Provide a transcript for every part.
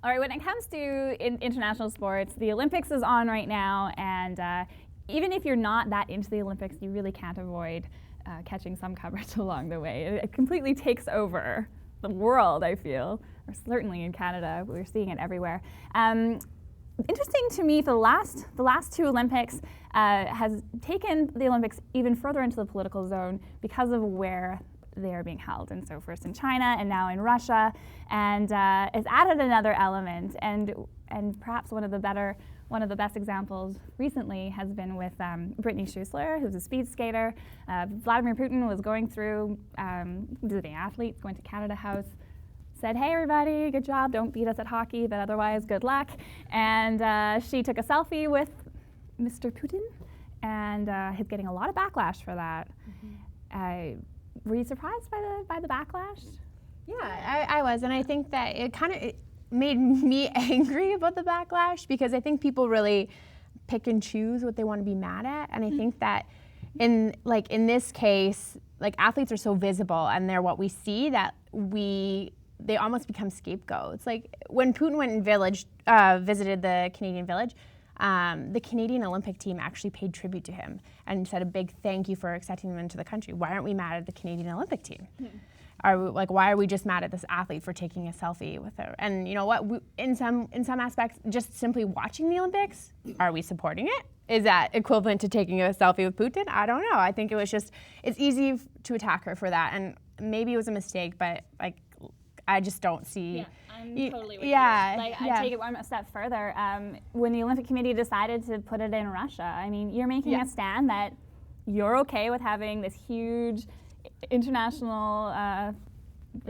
All right, when it comes to international sports, the Olympics is on right now, and even if you're not that into the Olympics, you really can't avoid catching some coverage along the way. It completely takes over the world, I feel, or certainly in Canada. We're seeing it everywhere. Interesting to me, for the last two Olympics has taken the Olympics even further into the political zone because of where they are being held. And so first in China and now in Russia, and it's added another element. And perhaps one of the best examples recently has been with Brittany Schuessler, who's a speed skater. Vladimir Putin was going through visiting athletes, going to Canada House, said, "Hey everybody, good job, don't beat us at hockey, but otherwise good luck." And she took a selfie with Mr. Putin, and he's getting a lot of backlash for that. Were you surprised by the backlash? Yeah, I was, and I think that it kind of made me angry about the backlash, because I think people really pick and choose what they want to be mad at, and I think that in this case, like, athletes are so visible and they're what we see that they almost become scapegoats. Like when Putin went and visited the Canadian village, the Canadian Olympic team actually paid tribute to him and said a big thank you for accepting him into the country. Why aren't we mad at the Canadian Olympic team? Why are we just mad at this athlete for taking a selfie with her? And you know what? In some aspects, just simply watching the Olympics, are we supporting it? Is that equivalent to taking a selfie with Putin? I don't know. I think it's easy to attack her for that, and maybe it was a mistake, but I just don't see. Yeah, I'm totally with you. I take it one step further. When the Olympic Committee decided to put it in Russia, I mean, you're making a stand that you're okay with having this huge international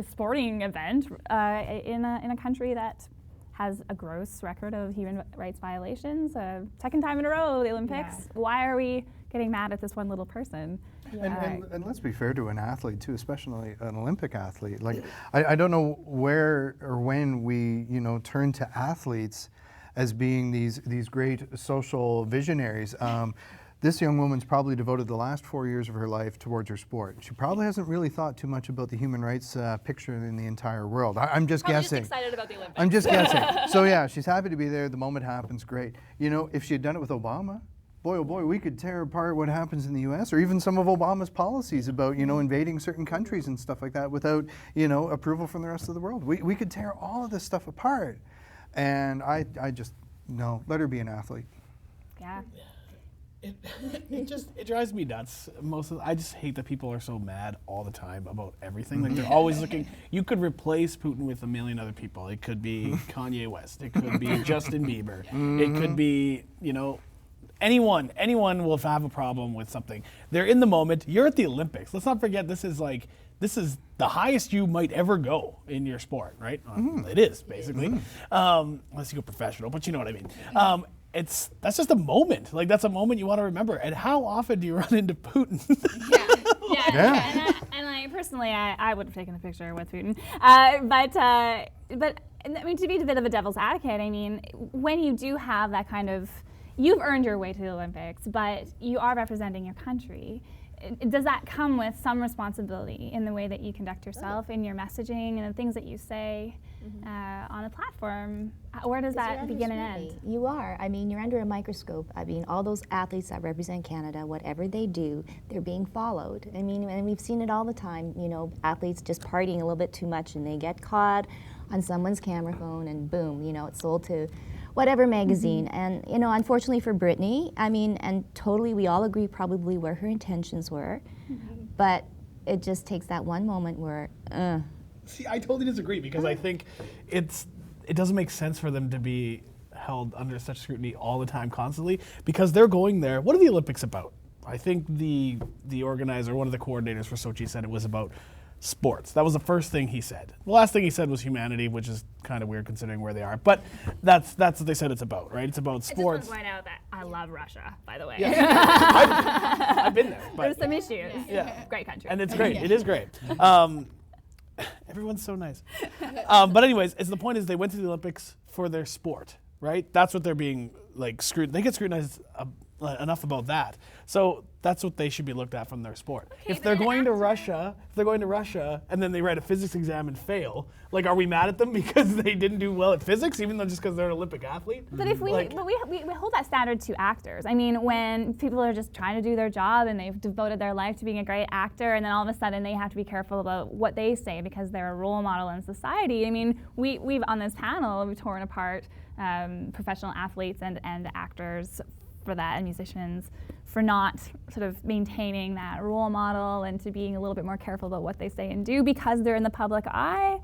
sporting event in a country that has a gross record of human rights violations. Second time in a row, the Olympics. Yeah. Why are we getting mad at this one little person? And let's be fair to an athlete too, especially an Olympic athlete. Like, I don't know where or when we turn to athletes as being these great social visionaries. This young woman's probably devoted the last 4 years of her life towards her sport. She probably hasn't really thought too much about the human rights picture in the entire world. I'm just guessing. Just excited about the Olympics. I'm just guessing. So yeah, she's happy to be there. The moment happens, great. If she had done it with Obama, boy, oh boy, we could tear apart what happens in the U.S. or even some of Obama's policies about, invading certain countries and stuff like that without, approval from the rest of the world. We could tear all of this stuff apart. And I just, no, let her be an athlete. Yeah. It drives me nuts. I just hate that people are so mad all the time about everything. Like, they're always looking. You could replace Putin with a million other people. It could be Kanye West. It could be Justin Bieber. It could be, anyone will have a problem with something. They're in the moment. You're at the Olympics. Let's not forget, this is the highest you might ever go in your sport, right? It is, basically. Unless you go professional, but you know what I mean. That's just a moment. Like, that's a moment you want to remember. And how often do you run into Putin? Yeah. And I personally, I would have taken a picture with Putin. But I mean, to be a bit of a devil's advocate, I mean, when you do have that kind of, you've earned your way to the Olympics, but you are representing your country. Does that come with some responsibility in the way that you conduct yourself, in your messaging and the things that you say on a platform? Where does that begin and end? You are. I mean, you're under a microscope. I mean, all those athletes that represent Canada, whatever they do, they're being followed. I mean, and we've seen it all the time, athletes just partying a little bit too much and they get caught on someone's camera phone and boom, it's sold to whatever magazine. And unfortunately for Brittany, I mean, and totally we all agree probably where her intentions were, but it just takes that one moment where See, I totally disagree, because I think it doesn't make sense for them to be held under such scrutiny all the time, constantly, because they're going there. What are the Olympics about? I think the organizer, one of the coordinators for Sochi, said it was about sports. That was the first thing he said. The last thing he said was humanity, which is kind of weird considering where they are. But that's what they said it's about, right? It's about sports. I just want to point out that I love Russia, by the way. Yeah. I've been there. But there's some issues. Yeah. Great country. And it's great. It is great. Everyone's so nice. But anyways, the point is they went to the Olympics for their sport, right? That's what they're being scrutinized. They get scrutinized enough about that. So that's what they should be looked at from their sport. If they're going to Russia, and then they write a physics exam and fail, like, are we mad at them because they didn't do well at physics, even though just because they're an Olympic athlete? But if we hold that standard to actors. I mean, when people are just trying to do their job and they've devoted their life to being a great actor, and then all of a sudden they have to be careful about what they say because they're a role model in society. I mean, we've on this panel we've torn apart professional athletes and actors for that, and musicians for not sort of maintaining that role model and to being a little bit more careful about what they say and do because they're in the public eye.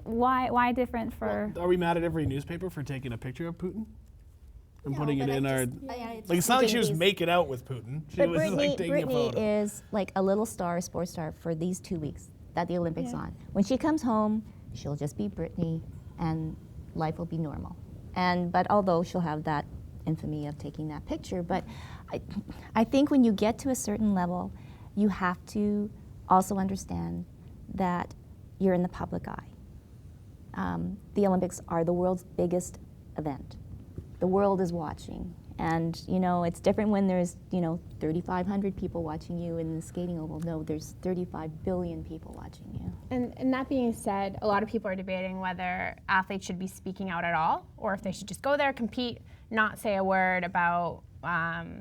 Why different for? Well, are we mad at every newspaper for taking a picture of Putin and putting it in our? Like, It's not like she was making out with Putin. She But was like taking a Brittany photo. is like a little star, a sports star for these 2 weeks that the Olympics on. When she comes home, she'll just be Brittany, and life will be normal. But although she'll have that infamy of taking that picture, but I think when you get to a certain level, you have to also understand that you're in the public eye. The Olympics are the world's biggest event. The world is watching. And, it's different when there's, 3,500 people watching you in the skating oval. No, there's 35 billion people watching you. And that being said, a lot of people are debating whether athletes should be speaking out at all, or if they should just go there, compete, not say a word about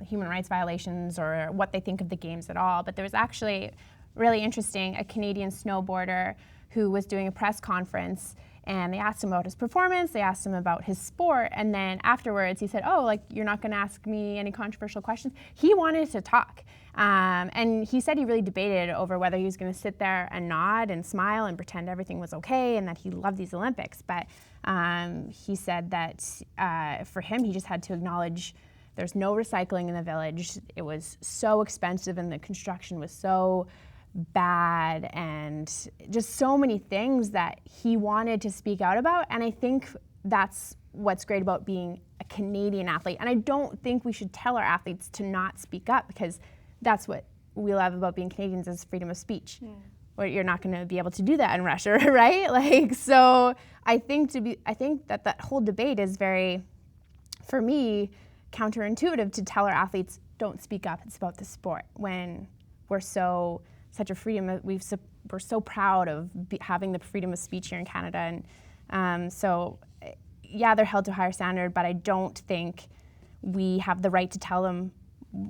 human rights violations or what they think of the games at all. But there was actually really interesting, a Canadian snowboarder who was doing a press conference, and they asked him about his performance, they asked him about his sport, and then afterwards he said, you're not gonna ask me any controversial questions. He wanted to talk. And he said he really debated over whether he was gonna sit there and nod and smile and pretend everything was okay and that he loved these Olympics. But he said that for him, he just had to acknowledge there's no recycling in the village. It was so expensive and the construction was so bad and just so many things that he wanted to speak out about. And I think that's what's great about being a Canadian athlete. And I don't think we should tell our athletes to not speak up, because that's what we love about being Canadians is freedom of speech. Or you're not going to be able to do that in Russia, right? So I think that whole debate is very, for me, counterintuitive to tell our athletes don't speak up. It's about the sport when we're such a freedom. We're so proud of having the freedom of speech here in Canada, and so yeah, they're held to a higher standard. But I don't think we have the right to tell them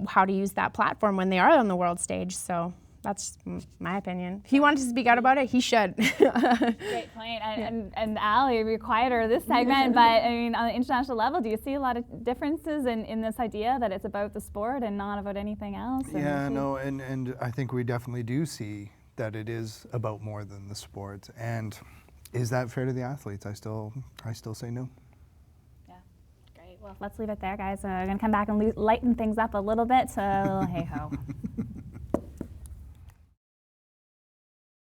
how to use that platform when they are on the world stage. So that's my opinion. If he wanted to speak out about it, he should. Great point. And Al, you're quieter this segment, but I mean, on the international level, do you see a lot of differences in this idea that it's about the sport and not about anything else? And I think we definitely do see that it is about more than the sport. And is that fair to the athletes? I still say no. Yeah, great. Well, let's leave it there, guys. I'm going to come back and lighten things up a little bit. So, hey-ho.